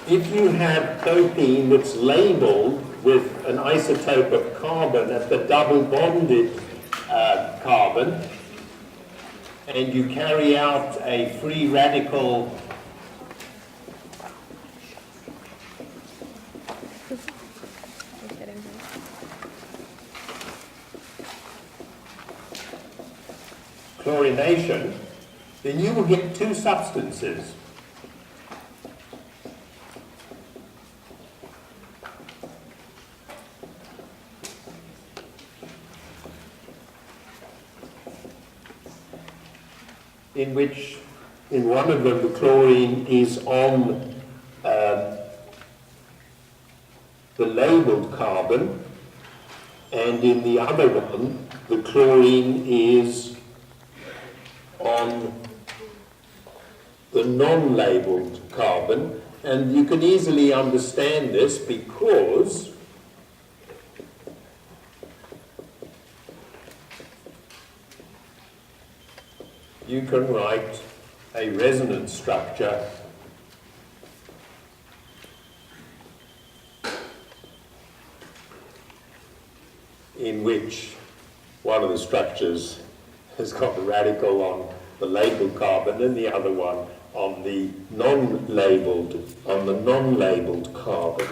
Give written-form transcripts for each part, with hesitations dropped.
if you have propene that's labeled with an isotope of carbon at the double bonded carbon, and you carry out a free radical chlorination, then you will get two substances. In one of them, the chlorine is on the labeled carbon, and in the other one, the chlorine is on the non-labeled carbon. And you can easily understand this because you can write a resonance structure in which one of the structures has got the radical on the labeled carbon and the other one on the non-labeled carbon.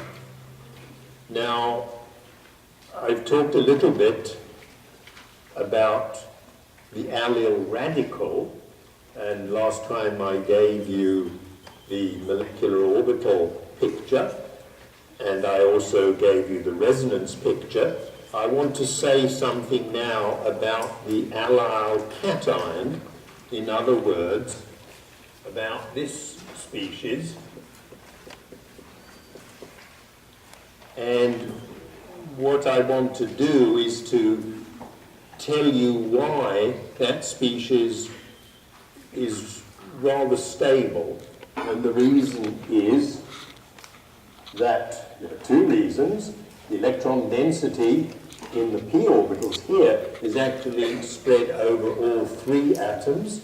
Now, I've talked a little bit about the allyl radical, and last time I gave you the molecular orbital picture, and I also gave you the resonance picture. I want to say something now about the allyl cation, in other words, about this species. And what I want to do is to tell you why that species is rather stable. And the reason is that there are two reasons. The electron density in the p orbitals here is actually spread over all three atoms,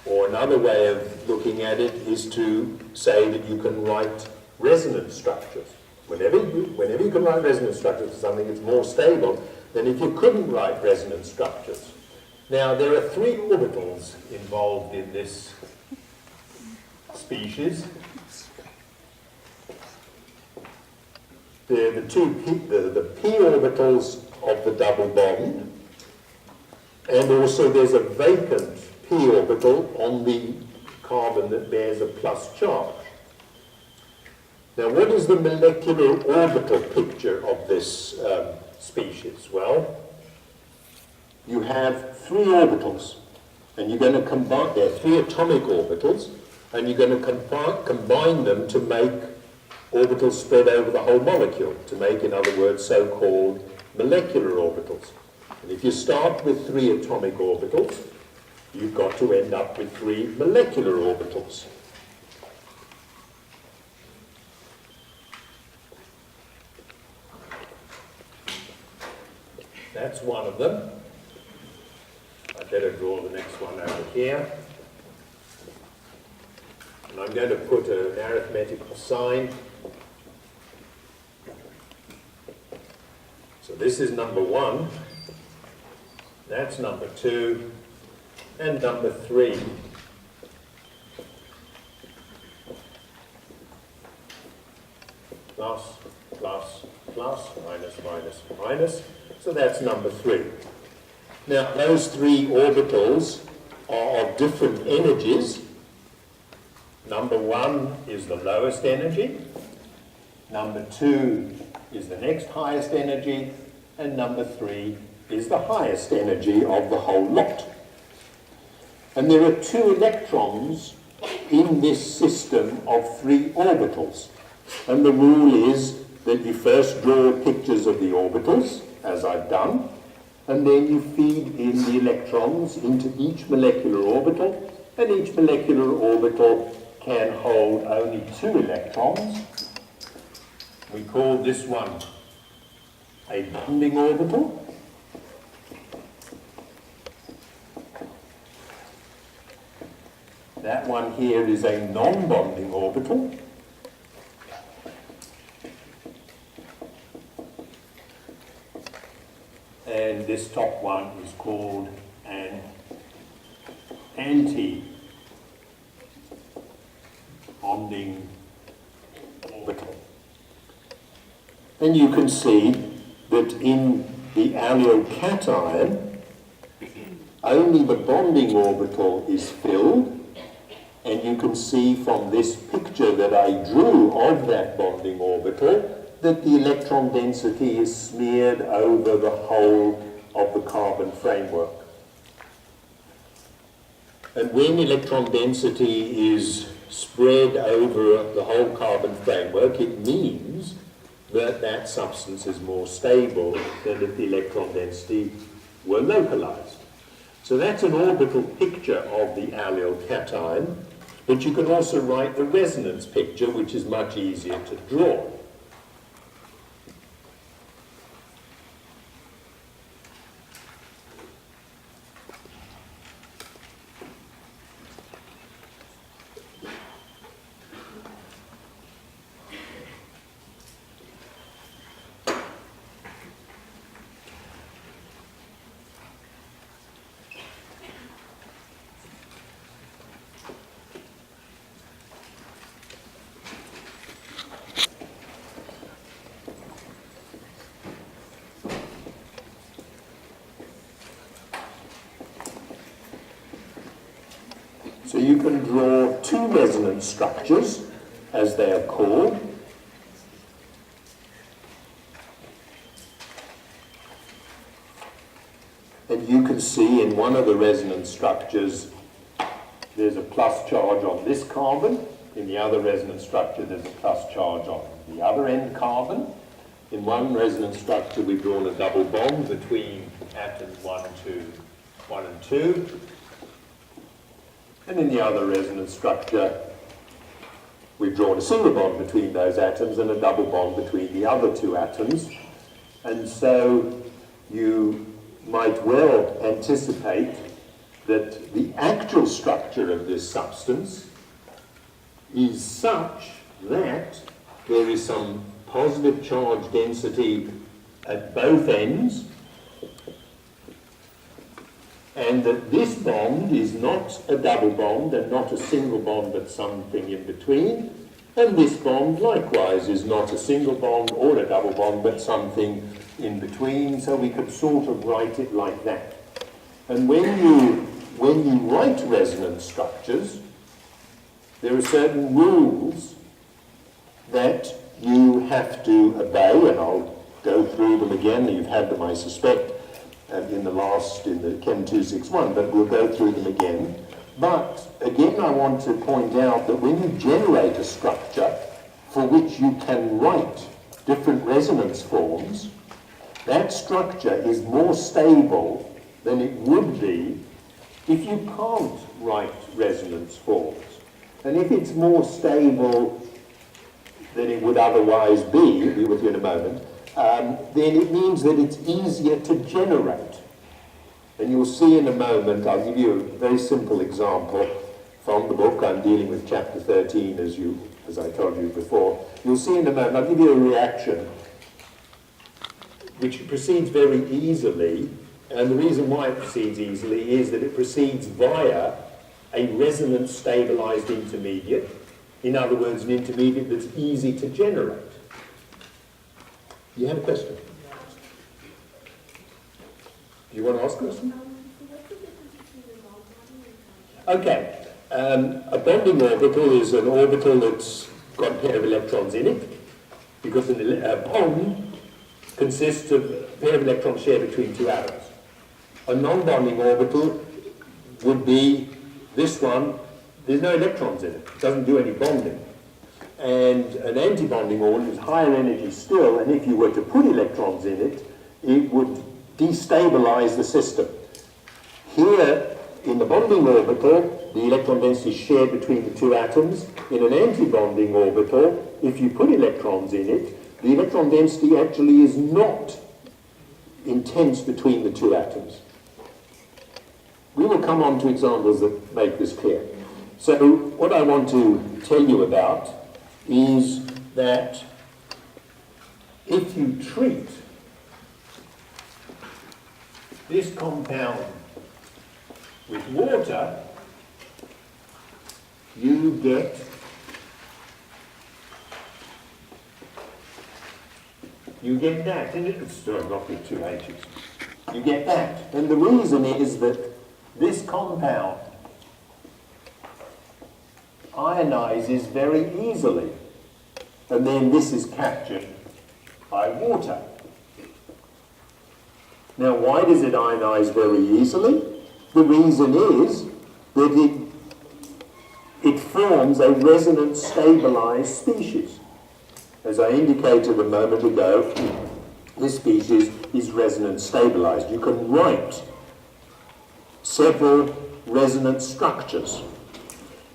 or another way of looking at it is to say that you can write resonance structures. Whenever you can write resonance structures for something, it's more stable than if you couldn't write resonance structures. Now, there are three orbitals involved in this species. They're the p orbitals of the double bond, and also there's a vacant p orbital on the carbon that bears a plus charge. Now, what is the molecular orbital picture of this species? Well, you have three orbitals, and you're going to combine, there are three atomic orbitals, and you're going to combine them to make orbitals spread over the whole molecule, to make, in other words, so-called molecular orbitals. And if you start with three atomic orbitals, you've got to end up with three molecular orbitals. That's one of them. I'd better draw the next one over here. And I'm going to put an arithmetical sign. So this is number 1, that's number 2, and number 3. Plus, plus, plus, minus, minus, minus. So that's number 3. Now, those three orbitals are of different energies. Number 1 is the lowest energy. Number 2 is the next highest energy. And number 3 is the highest energy of the whole lot. And there are 2 electrons in this system of 3 orbitals. And the rule is that you first draw pictures of the orbitals, as I've done, and then you feed in the electrons into each molecular orbital, and each molecular orbital can hold only 2 electrons. We call this one a bonding orbital. That one here is a non-bonding orbital. and this top one is called an anti-bonding orbital. And you can see that in the allele-cation, only the bonding orbital is filled, and you can see from this picture that I drew of that bonding orbital that the electron density is smeared over the whole of the carbon framework. And when electron density is spread over the whole carbon framework, it means that that substance is more stable than if the electron density were localized. So that's an orbital picture of the allele-cation, but you can also write the resonance picture, which is much easier to draw. So you can draw two resonance structures, as they are called. And you can see in one of the resonance structures, there's a plus charge on this carbon. In the other resonance structure, there's a plus charge on the other end carbon. In one resonance structure, we've drawn a double bond between atoms 1 and 2. And in the other resonance structure, we've drawn a single bond between those atoms and a double bond between the other two atoms. And so you might well anticipate that the actual structure of this substance is such that there is some positive charge density at both ends, and that this bond is not a double bond and not a single bond but something in between, and this bond likewise is not a single bond or a double bond but something in between. So we could sort of write it like that. And when you write resonance structures, there are certain rules that you have to obey, and I'll go through them again. You've had them, I suspect, in the Chem 261, but we'll go through them again. But again, I want to point out that when you generate a structure for which you can write different resonance forms, that structure is more stable than it would be if you can't write resonance forms. And if it's more stable than it would otherwise be, I'll be with you in a moment, then it means that it's easier to generate. And you'll see in a moment, I'll give you a very simple example from the book. I'm dealing with chapter 13, as I told you before. You'll see in a moment, I'll give you a reaction which proceeds very easily, and the reason why it proceeds easily is that it proceeds via a resonance stabilized intermediate. In other words, an intermediate that's easy to generate. You had a question? Do you want to ask a question? Okay. A bonding orbital is an orbital that's got a pair of electrons in it, because a bond consists of a pair of electrons shared between two atoms. A non-bonding orbital would be this one. There's no electrons in it. It doesn't do any bonding. And an anti-bonding orbital is higher energy still, and if you were to put electrons in it, it would destabilize the system. Here, in the bonding orbital, the electron density is shared between the two atoms. In an anti-bonding orbital, if you put electrons in it, the electron density actually is not intense between the two atoms. We will come on to examples that make this clear. So what I want to tell you about is that if you treat this compound with water, you get that. And it's not with two H's. You get that. And the reason is that this compound ionizes very easily. And then this is captured by water. Now, why does it ionize very easily? The reason is that it forms a resonance stabilized species. As I indicated a moment ago, this species is resonance stabilized. You can write several resonance structures.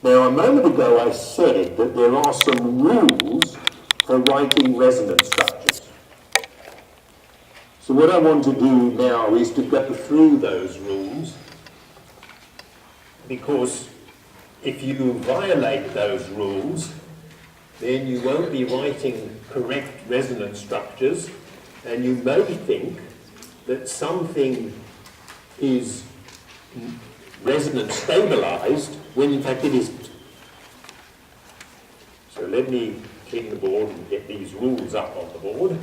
Now, a moment ago I said that there are some rules for writing resonance structures. So what I want to do now is to go through those rules, because if you violate those rules, then you won't be writing correct resonance structures, and you may think that something is resonance stabilized when in fact it isn't. So let me clean the board and get these rules up on the board.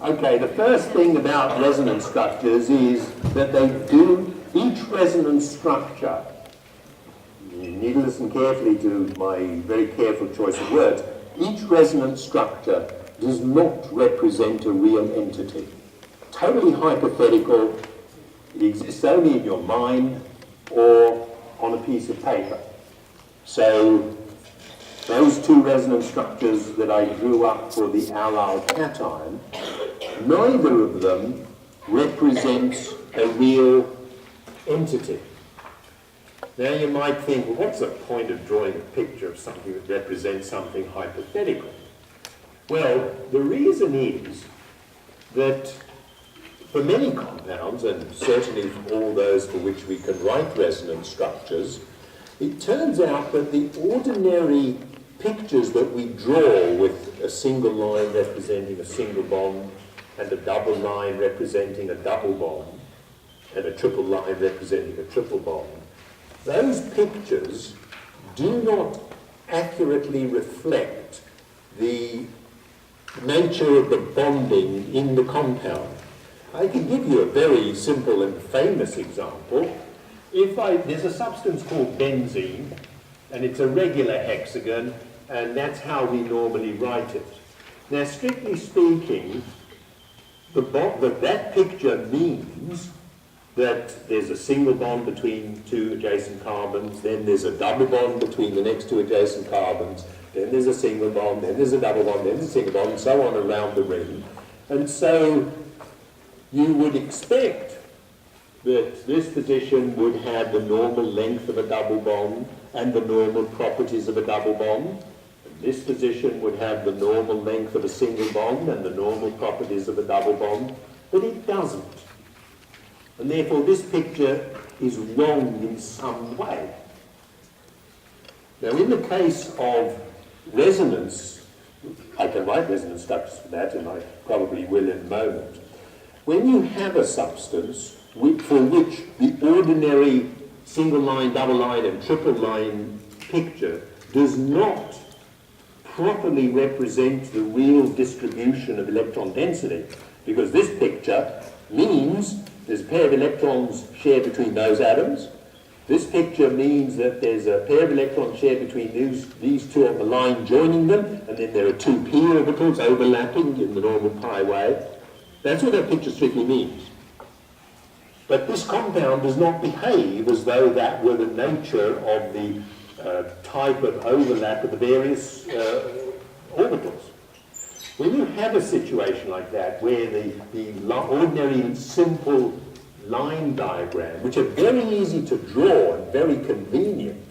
Okay, the first thing about resonance structures is that they do, each resonance structure, you need to listen carefully to my very careful choice of words, each resonance structure does not represent a real entity. Totally hypothetical, it exists only in your mind or on a piece of paper. So those two resonance structures that I drew up for the allyl cation, neither of them represents a real entity. Now you might think, well, what's the point of drawing a picture of something that represents something hypothetical? Well, the reason is that for many compounds, and certainly for all those for which we can write resonance structures, it turns out that the ordinary pictures that we draw with a single line representing a single bond, and a double line representing a double bond, and a triple line representing a triple bond, those pictures do not accurately reflect the nature of the bonding in the compound. I can give you a very simple and famous example. There's a substance called benzene, and it's a regular hexagon, and that's how we normally write it. Now, strictly speaking, that picture means that there's a single bond between two adjacent carbons, then there's a double bond between the next two adjacent carbons, then there's a single bond, then there's a double bond, then there's a single bond, and so on around the ring. And so you would expect that this position would have the normal length of a double bond and the normal properties of a double bond. This position would have the normal length of a single bond and the normal properties of a double bond, but it doesn't. And therefore this picture is wrong in some way. Now in the case of resonance, I can write resonance structures for that, and I probably will in a moment. When you have a substance for which the ordinary single line, double line and triple line picture does not properly represent the real distribution of electron density, because this picture means there's a pair of electrons shared between those atoms. This picture means that there's a pair of electrons shared between these two on the line joining them, and then there are two p orbitals overlapping in the normal pi way. That's what that picture strictly means. But this compound does not behave as though that were the nature of the type of overlap of the various orbitals. When you have a situation like that, where the ordinary simple line diagram, which are very easy to draw and very convenient,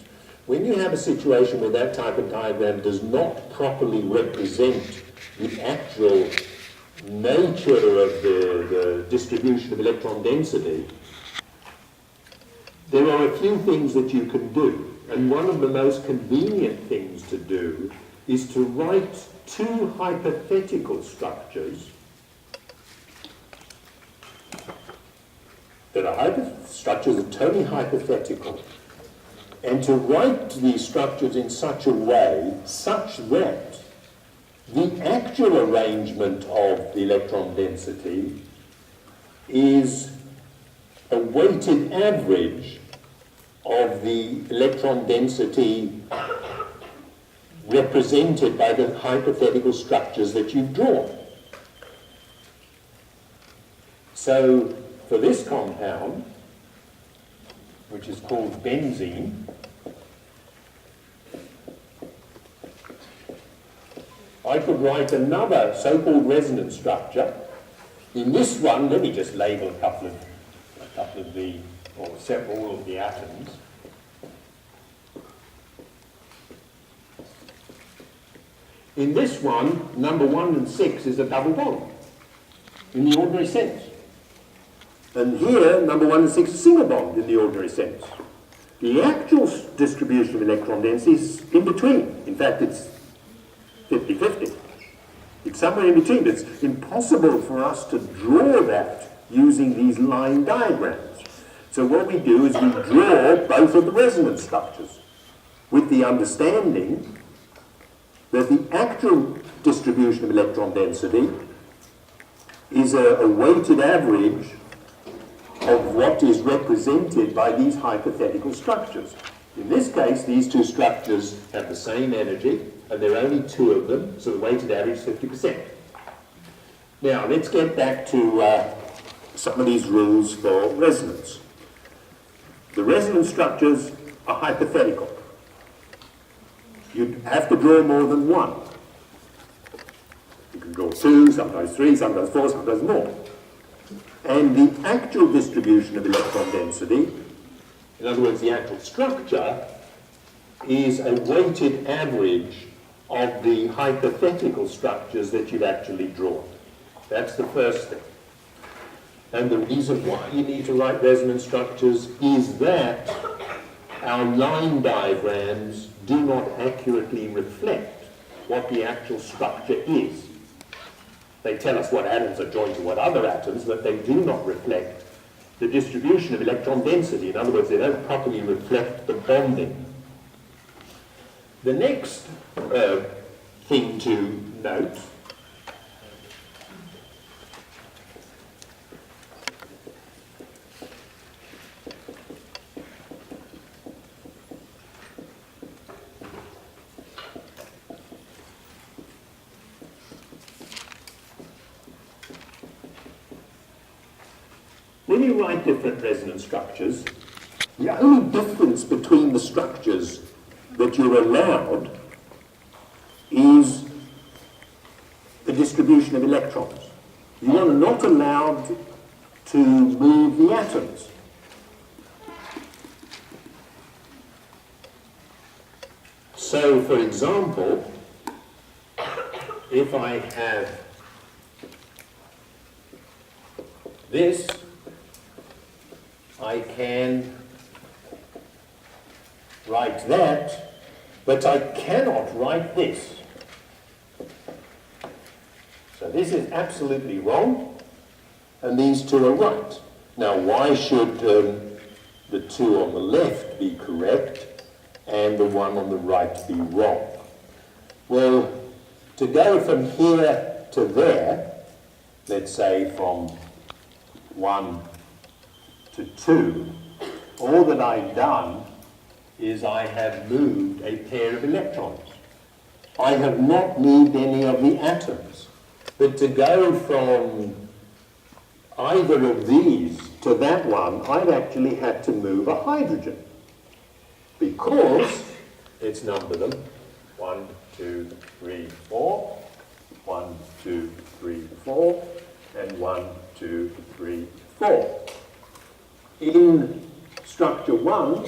when you have a situation where that type of diagram does not properly represent the actual nature of the distribution of electron density, there are a few things that you can do. And one of the most convenient things to do is to write two hypothetical structures that are structures are totally hypothetical, and to write these structures in such a way such that the actual arrangement of the electron density is a weighted average of the electron density represented by the hypothetical structures that you've drawn. So for this compound, which is called benzene, I could write another so-called resonance structure. In this one, let me just label a couple of the, or several of the atoms. In this one, number 1 and 6 is a double bond, in the ordinary sense. And here, number 1 and 6 is a single bond, in the ordinary sense. The actual distribution of electron density is in between. In fact, it's 50-50. It's somewhere in between. It's impossible for us to draw that using these line diagrams. So what we do is we draw both of the resonance structures with the understanding that the actual distribution of electron density is a weighted average of what is represented by these hypothetical structures. In this case, these two structures have the same energy, and there are only two of them, so the weighted average is 50%. Now, let's get back to some of these rules for resonance. The resonance structures are hypothetical. You have to draw more than one. You can draw 2, sometimes 3, sometimes 4, sometimes more. And the actual distribution of electron density, in other words, the actual structure, is a weighted average of the hypothetical structures that you've actually drawn. That's the first thing. And the reason why you need to write resonance structures is that our line diagrams do not accurately reflect what the actual structure is. They tell us what atoms are joined to what other atoms, but they do not reflect the distribution of electron density. In other words, they don't properly reflect the bonding. The next thing to note when you write different resonance structures, the only difference between the structures that you're allowed is the distribution of electrons. You are not allowed to move the atoms. So, for example, if I have this, I can write that, but I cannot write this. So this is absolutely wrong, and these two are right. Now, why should the two on the left be correct and the one on the right be wrong? Well, to go from here to there, let's say from 1 to 2, all that I've done is I have moved a pair of electrons. I have not moved any of the atoms. But to go from either of these to that one, I've actually had to move a hydrogen. Because, let's number them, 1, 2, 3, 4, 1, 2, 3, 4, and 1, 2, 3, 4. in structure 1,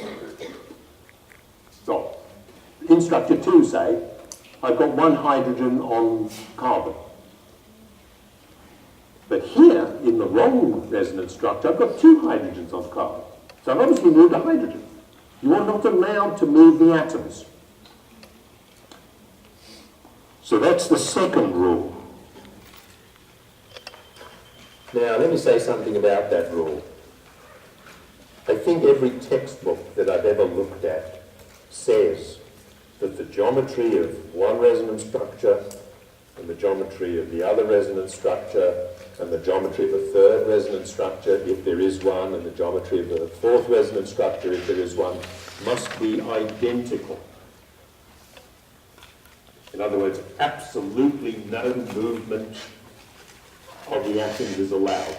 so in structure 2, say, I've got 1 hydrogen on carbon. But here, in the wrong resonance structure, I've got 2 hydrogens on carbon. So I've obviously moved a hydrogen. You are not allowed to move the atoms. So that's the second rule. Now, let me say something about that rule. I think every textbook that I've ever looked at says that the geometry of one resonance structure and the geometry of the other resonance structure and the geometry of a third resonance structure, if there is one, and the geometry of the fourth resonance structure, if there is one, must be identical. In other words, absolutely no movement of the atoms is allowed.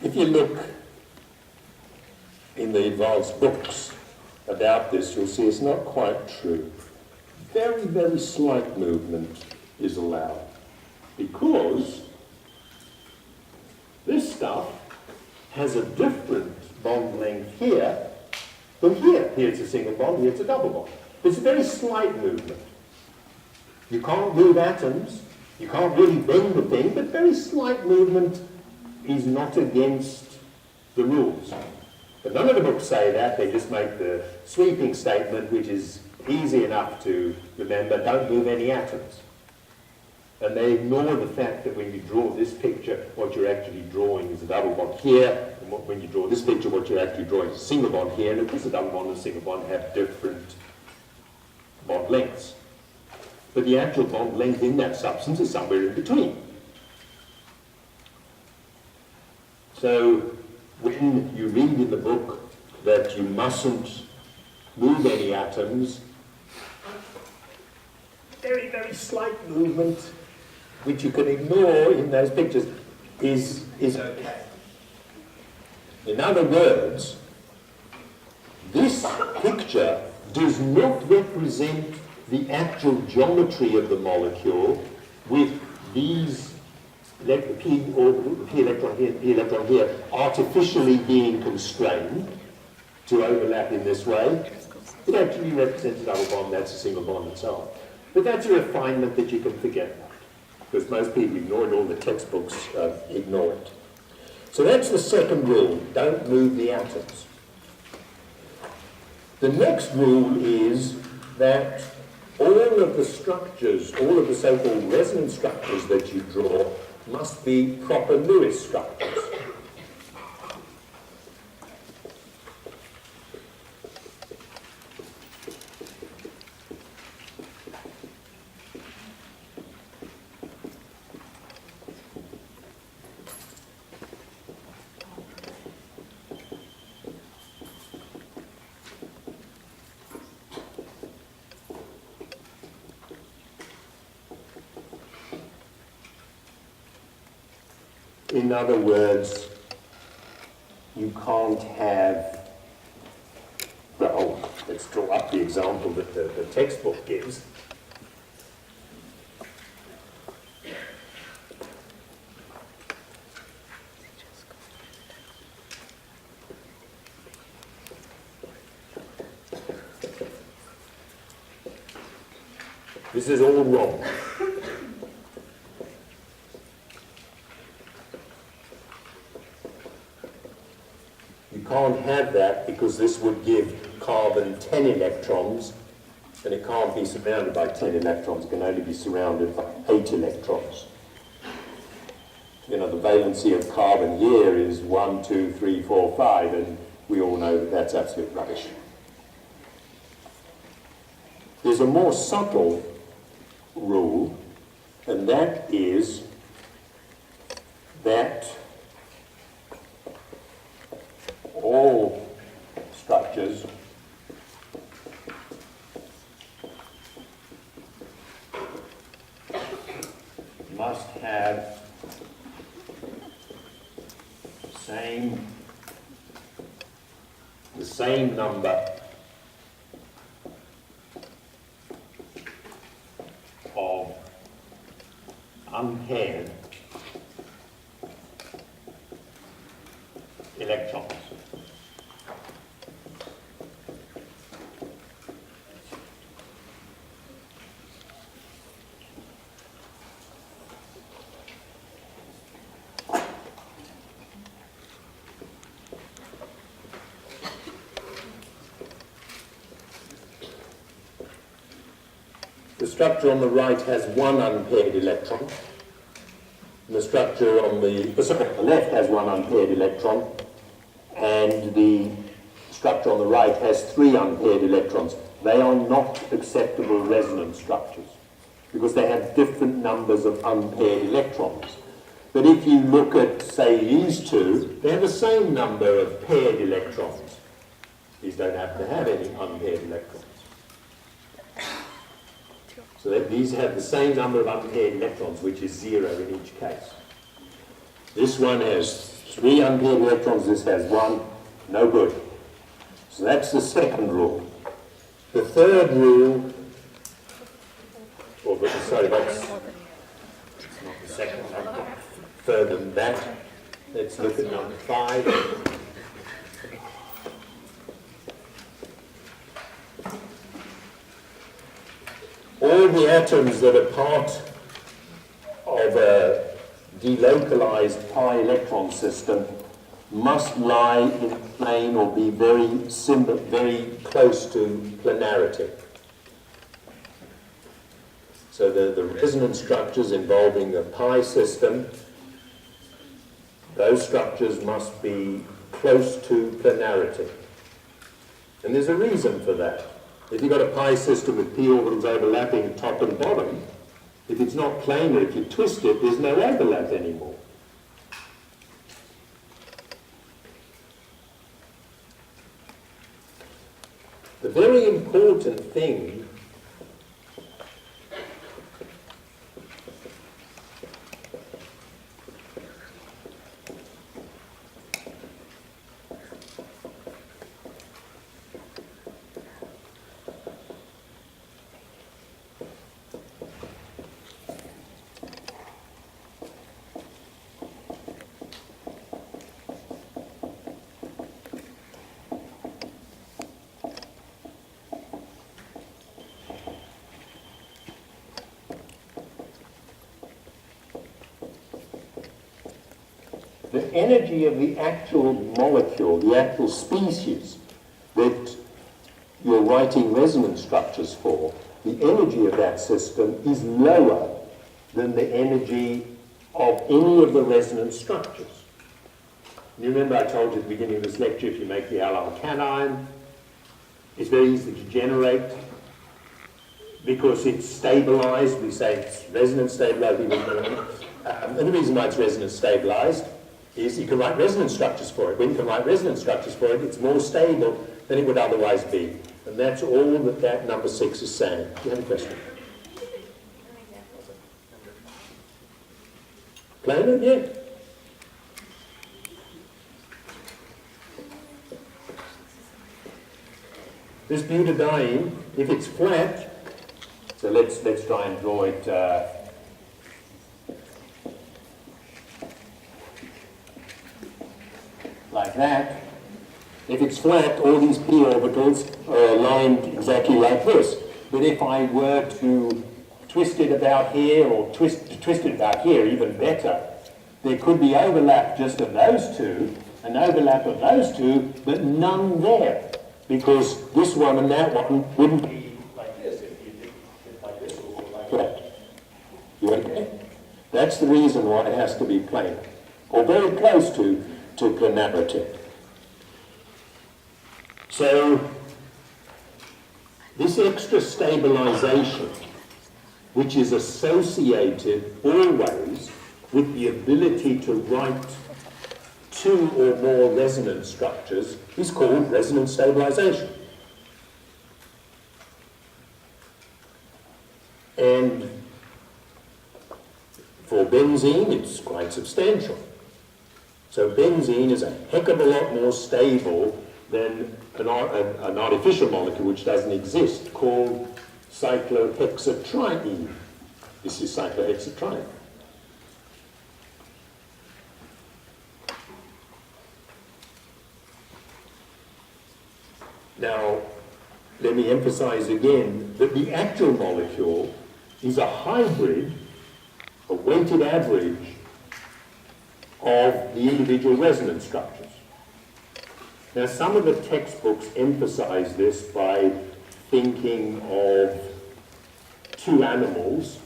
If you look in the advanced books about this, you'll see it's not quite true. Very, very slight movement is allowed because this stuff has a different bond length here from here. Here it's a single bond, here it's a double bond. It's a very slight movement. You can't move atoms, you can't really bend the thing, but very slight movement is not against the rules. But none of the books say that, they just make the sweeping statement, which is easy enough to remember, don't move any atoms. And they ignore the fact that when you draw this picture, what you're actually drawing is a double bond here, and when you draw this picture, what you're actually drawing is a single bond here, and of course a double bond and a single bond have different bond lengths. But the actual bond length in that substance is somewhere in between. So when you read in the book that you mustn't move any atoms, very, very slight movement, which you can ignore in those pictures, is okay. In other words, this picture does not represent the actual geometry of the molecule with these the p electron here, p electron here, artificially being constrained to overlap in this way. It actually represents a double bond, that's a single bond, and so on. But that's a refinement that you can forget about, because most people ignore it, all the textbooks ignore it. So that's the second rule, don't move the atoms. The next rule is that all of the structures, all of the so-called resonance structures that you draw must be proper Lewis structures. In other words, you can't have, well, let's draw up the example that the textbook gives. This is all wrong. Can't have that because this would give carbon 10 electrons, and it can't be surrounded by 10 electrons, it can only be surrounded by 8 electrons. You know, the valency of carbon here is 1, 2, 3, 4, 5, and we all know that that's absolute rubbish. There's a more subtle rule, and that is that all structures must have the same number of unpaired electrons. The structure on the right has one unpaired electron. And the structure on the left has one unpaired electron. And the structure on the right has three unpaired electrons. They are not acceptable resonance structures because they have different numbers of unpaired electrons. But if you look at, say, these two, they have the same number of paired electrons. These don't happen to have any unpaired electrons. So that these have the same number of unpaired electrons, which is 0 in each case. This one has 3 unpaired electrons, this has 1, no good. So that's the second rule. The third rule, sorry, that's not the second, no, further than that. Let's look at number 5. All the atoms that are part of a delocalized pi electron system must lie in a plane or be very close to planarity. So the resonance structures involving the pi system, those structures must be close to planarity. And there's a reason for that. If you've got a pi system with p orbitals overlapping top and bottom, if it's not planar, if you twist it, there's no overlap anymore. The very important thing the energy of the actual molecule, the actual species that you're writing resonance structures for, the energy of that system is lower than the energy of any of the resonance structures. You remember I told you at the beginning of this lecture, if you make the allyl cation, it's very easy to generate because it's stabilized. We say it's resonance stabilized. And the reason why it's resonance stabilized is you can write resonance structures for it. When you can write resonance structures for it, it's more stable than it would otherwise be. And that's all that number 6 is saying. Do you have a question? Planar? Yeah. This butadiene, if it's flat, so let's try and draw it like that. If it's flat, all these p orbitals are aligned exactly like this. But if I were to twist it about here, or twist it about here, even better, there could be overlap just of those two, an overlap of those two, but none there. Because this one and that one wouldn't be like this if you did it like this or like that. You okay? That's the reason why it has to be planar, or very close to planarity. So, this extra stabilization, which is associated always with the ability to write 2 or more resonance structures, is called resonance stabilization. And for benzene, it's quite substantial. So benzene is a heck of a lot more stable than an artificial molecule which doesn't exist, called cyclohexatriene. This is cyclohexatriene. Now, let me emphasize again that the actual molecule is a hybrid, a weighted average of the individual resonance structures. Now, some of the textbooks emphasize this by thinking of two animals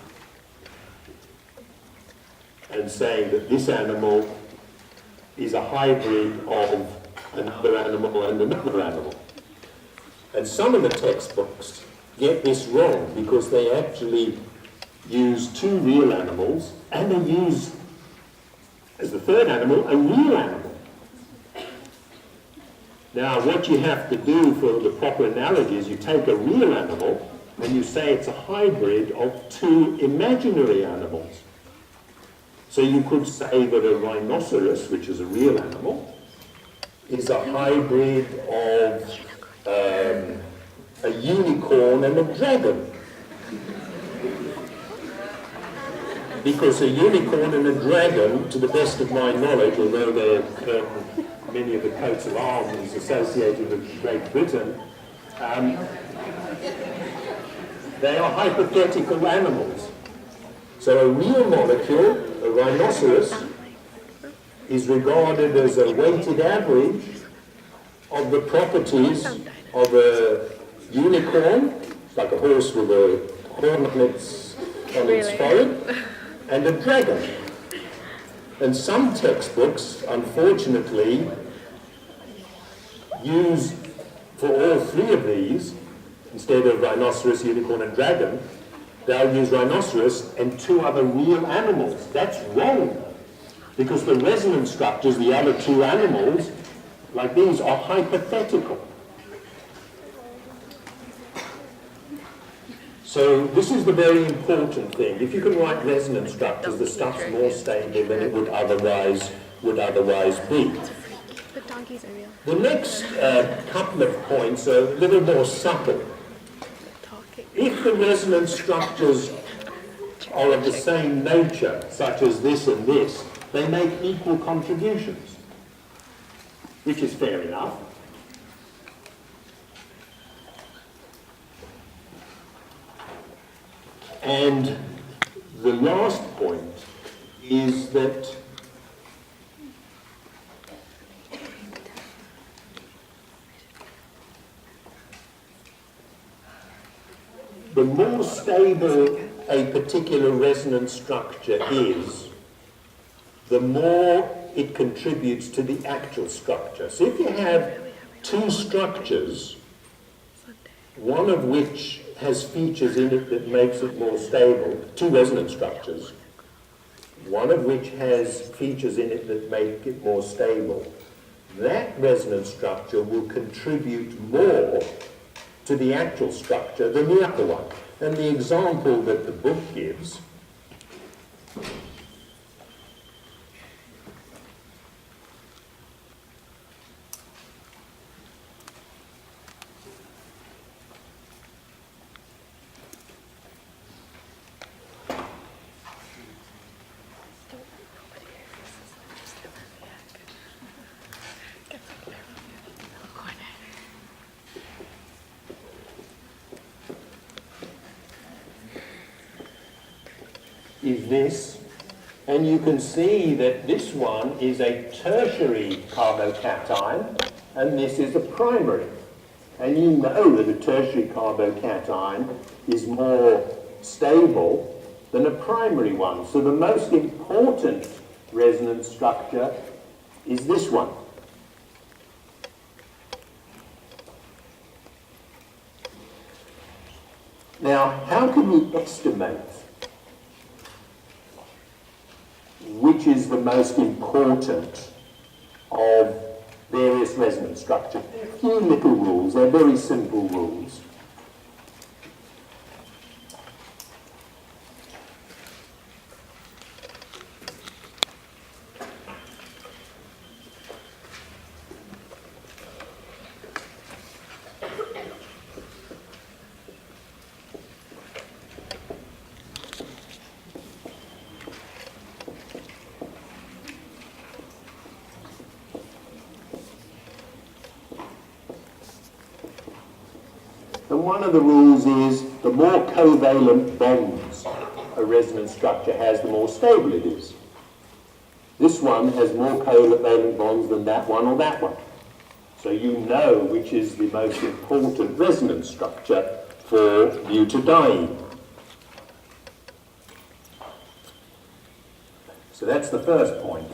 and saying that this animal is a hybrid of another animal and another animal. And some of the textbooks get this wrong because they actually use two real animals and they use, as the third animal, a real animal. Now, what you have to do for the proper analogy is you take a real animal and you say it's a hybrid of two imaginary animals. So you could say that a rhinoceros, which is a real animal, is a hybrid of a unicorn and a dragon. Because a unicorn and a dragon, to the best of my knowledge, although they're many of the coats of arms associated with Great Britain, they are hypothetical animals. So a real molecule, a rhinoceros, is regarded as a weighted average of the properties of a unicorn, like a horse with a horn on its forehead, and a dragon. And some textbooks, unfortunately, use for all three of these, instead of rhinoceros, unicorn, and dragon, they'll use rhinoceros and two other real animals. That's wrong, because the resonance structures, the other two animals, like these, are hypothetical. So this is the very important thing. If you can write resonance structures, the stuff's more stable than it would otherwise be. The donkeys are real. The next couple of points are a little more subtle. If the resonance structures are of the same nature, such as this and this, they make equal contributions, which is fair enough. And the last point is that the more stable a particular resonance structure is, the more it contributes to the actual structure. So if you have two structures, one of which has features in it that makes it more stable, two resonance structures, one of which has features in it that make it more stable, that resonance structure will contribute more to the actual structure than the other one. And the example that the book gives is this, and you can see that this one is a tertiary carbocation and this is a primary. And you know that a tertiary carbocation is more stable than a primary one. So the most important resonance structure is this one. Now, how can we estimate which is the most important of various resonance structures? There are a few little rules, they're very simple rules. And one of the rules is the more covalent bonds a resonance structure has, the more stable it is. This one has more covalent bonds than that one or that one. So you know which is the most important resonance structure for butadiene. So that's the first point.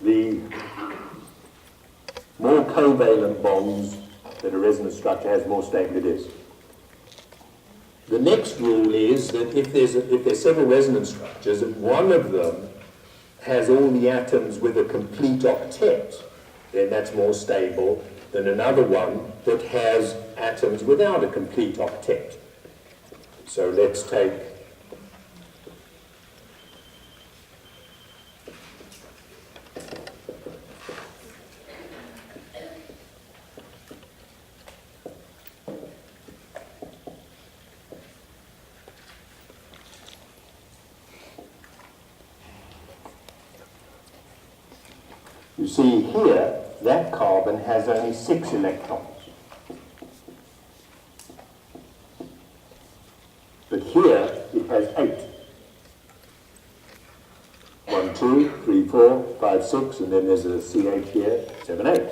The more covalent bonds that a resonance structure has, more stable it is. The next rule is that if there's several resonance structures and one of them has all the atoms with a complete octet, then that's more stable than another one that has atoms without a complete octet. So let's take you see here, that carbon has only 6 electrons. But here, it has 8. 1, 2, 3, 4, 5, 6, and then there's a CH here, 7, 8.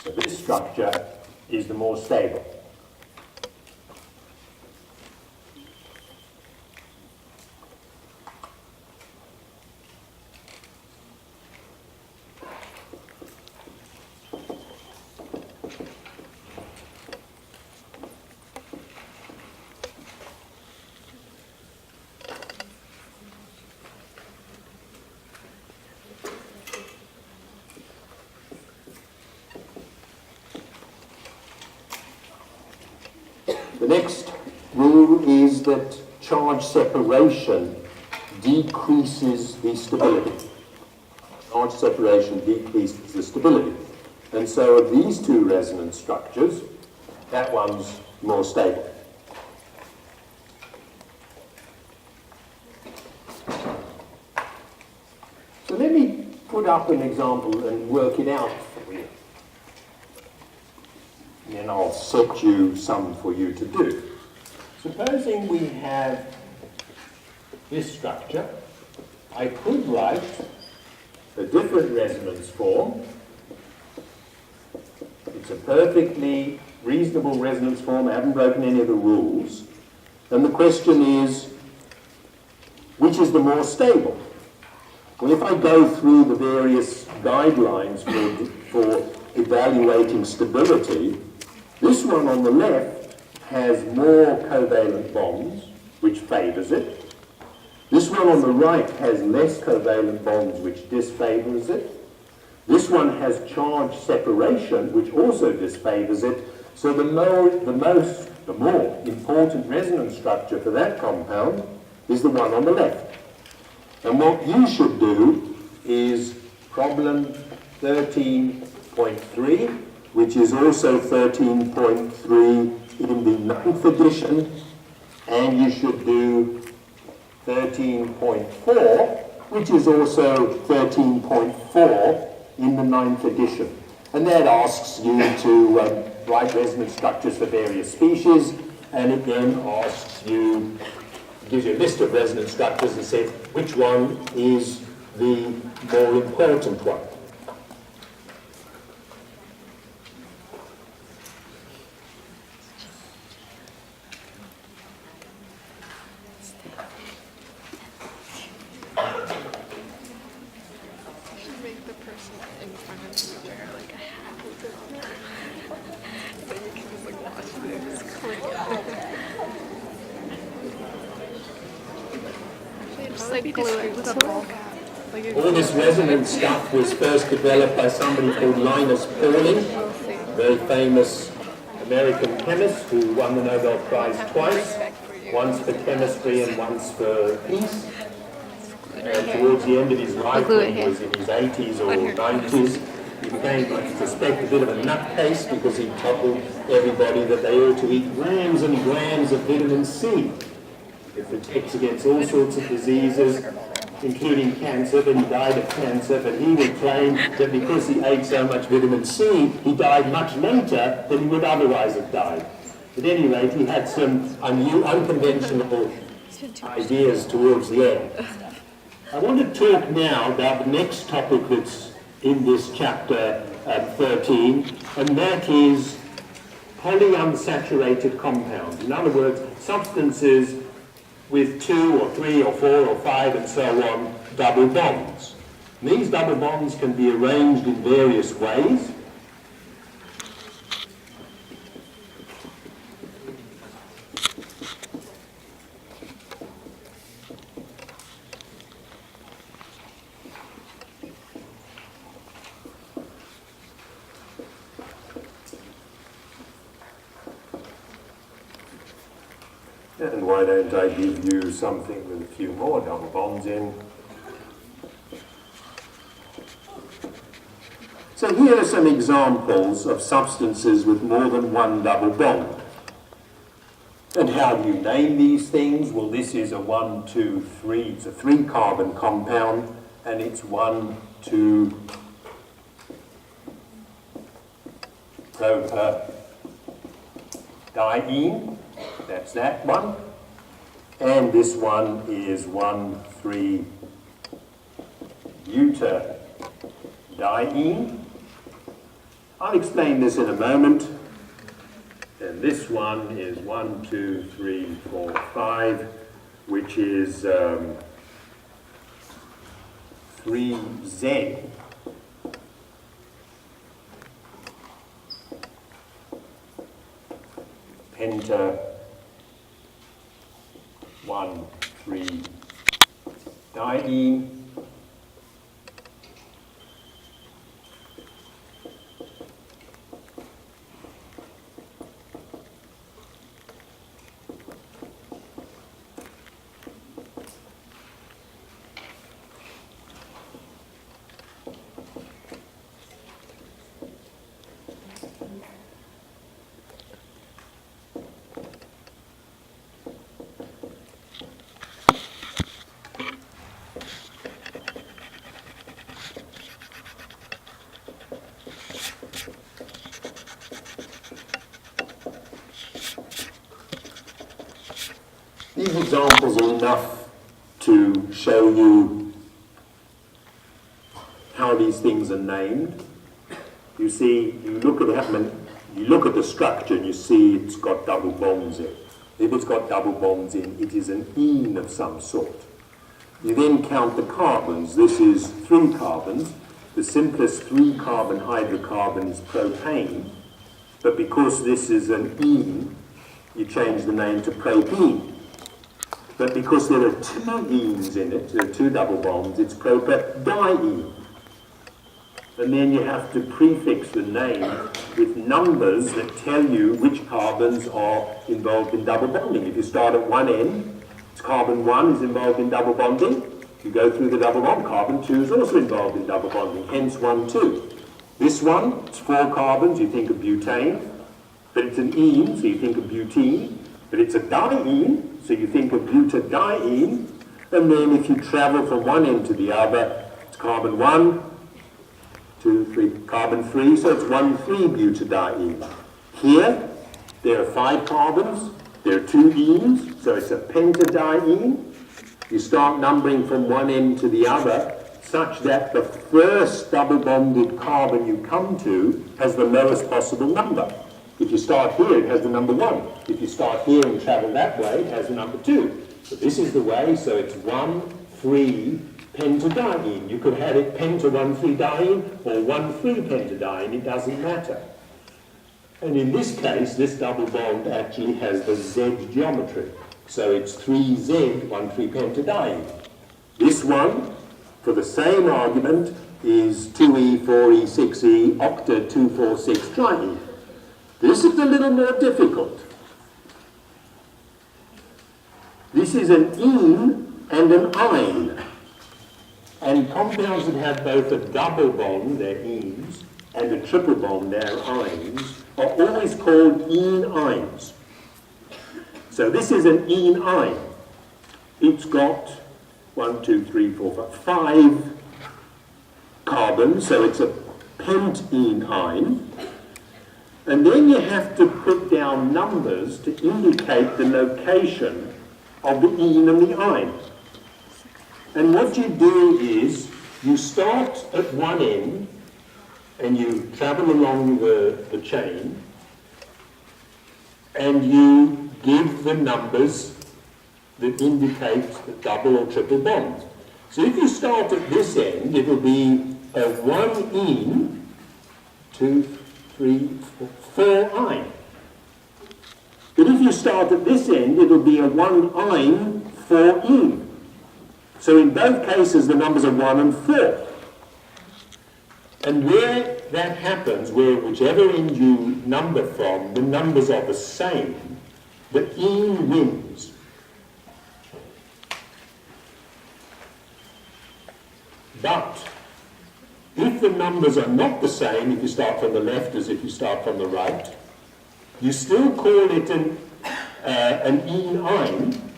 So this structure is the more stable. The next rule is that charge separation decreases the stability. Charge separation decreases the stability. And so of these two resonance structures, that one's more stable. So let me put up an example and work it out for you. And then I'll set you some for you to do. Supposing we have this structure, I could write a different resonance form. It's a perfectly reasonable resonance form. I haven't broken any of the rules. And the question is, which is the more stable? Well, if I go through the various guidelines for evaluating stability, this one on the left has more covalent bonds, which favours it. This one on the right has less covalent bonds, which disfavours it. This one has charge separation, which also disfavours it. So the more important resonance structure for that compound is the one on the left. And what you should do is problem 13.3, which is also 13.3 in the 9th edition, and you should do 13.4, which is also 13.4 in the 9th edition. And that asks you to write resonance structures for various species, and it then asks you, gives you a list of resonance structures and says which one is the more important one. Make the person in front of you wear like a hat with it. So you can just like watch this. Actually, just like glue it with a ball cap. Like All this resonance stuff was first developed by somebody called Linus Pauling, a very famous American chemist who won the Nobel Prize twice, once for chemistry and once for peace. Towards the end of his life, when he was in his 80s or 90s, he became, I suspect, a bit of a nutcase because he told everybody that they ought to eat grams and grams of vitamin C. It protects against all sorts of diseases, including cancer, but he died of cancer, but he would claim that because he ate so much vitamin C, he died much later than he would otherwise have died. At any rate, he had some unconventional ideas towards the end. I want to talk now about the next topic that's in this chapter 13, and that is polyunsaturated compounds. In other words, substances with 2 or 3 or 4 or 5 and so on double bonds. And these double bonds can be arranged in various ways. And why don't I give you something with a few more double bonds in? So here are some examples of substances with more than one double bond. And how do you name these things? Well, this is a 1, 2, 3. It's a 3-carbon compound, and it's 1, 2 propadiene. That's that one. And this one is 1, 3 butadiene. I'll explain this in a moment. And this one is 1, 2, 3, 4, 5, which is 3Z. Penta 1, 3 diene. These examples are enough to show you how these things are named. You see, you look at the structure and you see it's got double bonds in. If it's got double bonds in, it is an ene of some sort. You then count the carbons. This is 3 carbons. The simplest 3-carbon hydrocarbon is propane, but because this is an ene, you change the name to propene. But because there are 2 enes in it, there are 2 double bonds, it's propadiene. And then you have to prefix the name with numbers that tell you which carbons are involved in double bonding. If you start at one end, it's carbon 1 is involved in double bonding. You go through the double bond, carbon 2 is also involved in double bonding, hence 1, 2. This one, it's 4 carbons, you think of butane, but it's an ene, so you think of butene, but it's a diene, so you think of butadiene, and then if you travel from one end to the other, it's carbon 1, 2, 3, carbon 3, so it's 1, 3 butadiene. Here, there are 5 carbons, there are 2 enes, so it's a pentadiene. You start numbering from one end to the other, such that the first double-bonded carbon you come to has the lowest possible number. If you start here, it has the number 1. If you start here and travel that way, it has the number 2. So this is the way, so it's 1, 3 pentadiene. You could have it penta 1, 3 diene or 1, 3 pentadiene, it doesn't matter. And in this case, this double bond actually has the Z geometry. So it's 3Z, 1, 3 pentadiene. This one, for the same argument, is 2E, 4E, 6E, octa 2, 4, 6 triene. This is a little more difficult. This is an ene and an ine. And compounds that have both a double bond, they're enes, and a triple bond, they're ines, are always called ene-ines. So this is an ene-ine. It's got 1, 2, 3, 4, 5 carbons, so it's a pentene-ine. And then you have to put down numbers to indicate the location of the een and the ein. And what you do is, you start at one end, and you travel along the chain, and you give the numbers that indicate the double or triple bonds. So if you start at this end, it will be a 1 een, 2, 3, 4 ein. But if you start at this end, it will be a 1 ein, 4 een. So in both cases, the numbers are 1 and 4. And where that happens, where whichever end you number from, the numbers are the same, the een wins. But if the numbers are not the same, if you start from the left as if you start from the right, you still call it an een ein,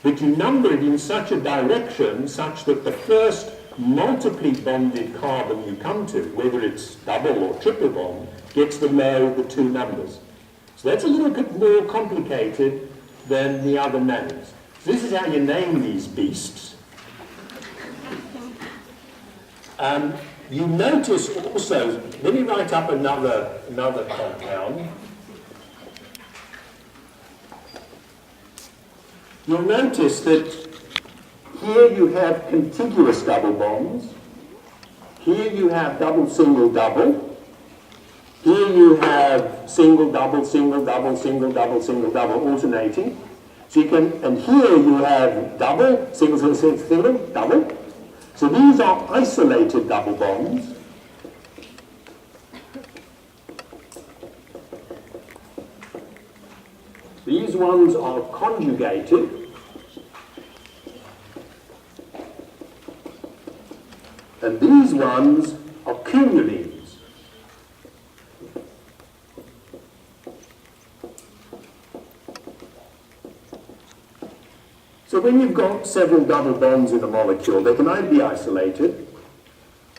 but you number it in such a direction such that the first multiply bonded carbon you come to, whether it's double or triple bond, gets below the two numbers. So that's a little bit more complicated than the other names. So this is how you name these beasts. You notice also, let me write up another compound. You'll notice that here you have contiguous double bonds. Here you have double, single, double. Here you have single, double, single, double, single, double, single, double, alternating. So you can, and here you have double, single, single, single, single, double. So these are isolated double bonds. These ones are conjugated. And these ones are cumulines. So when you've got several double bonds in a molecule, they can either be isolated,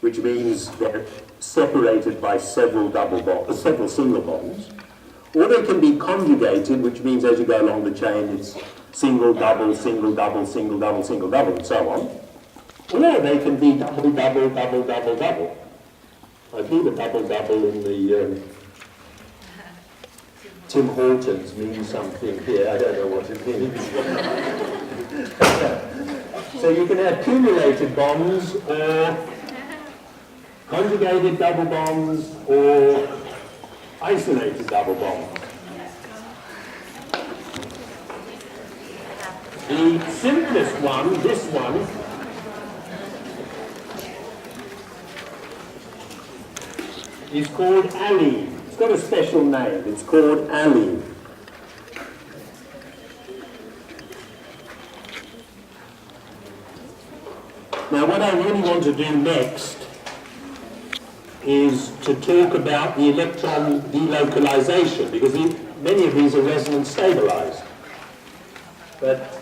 which means they're separated by several single bonds, or they can be conjugated, which means as you go along the chain, it's single, double, single, double, single, double, single, double, and so on. Or they can be double, double, double, double, double. I think the double, double in the Tim Hortons means something here. I don't know what it means. So you can have cumulated bonds, or conjugated double bonds, or isolated double bonds. The simplest one, this one, is called allene. It's got a special name. It's called allene. Now what I really want to do next is to talk about the electron delocalization, because many of these are resonance stabilized. But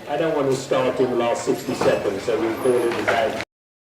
I don't want to start in the last 60 seconds, so we'll call it a day.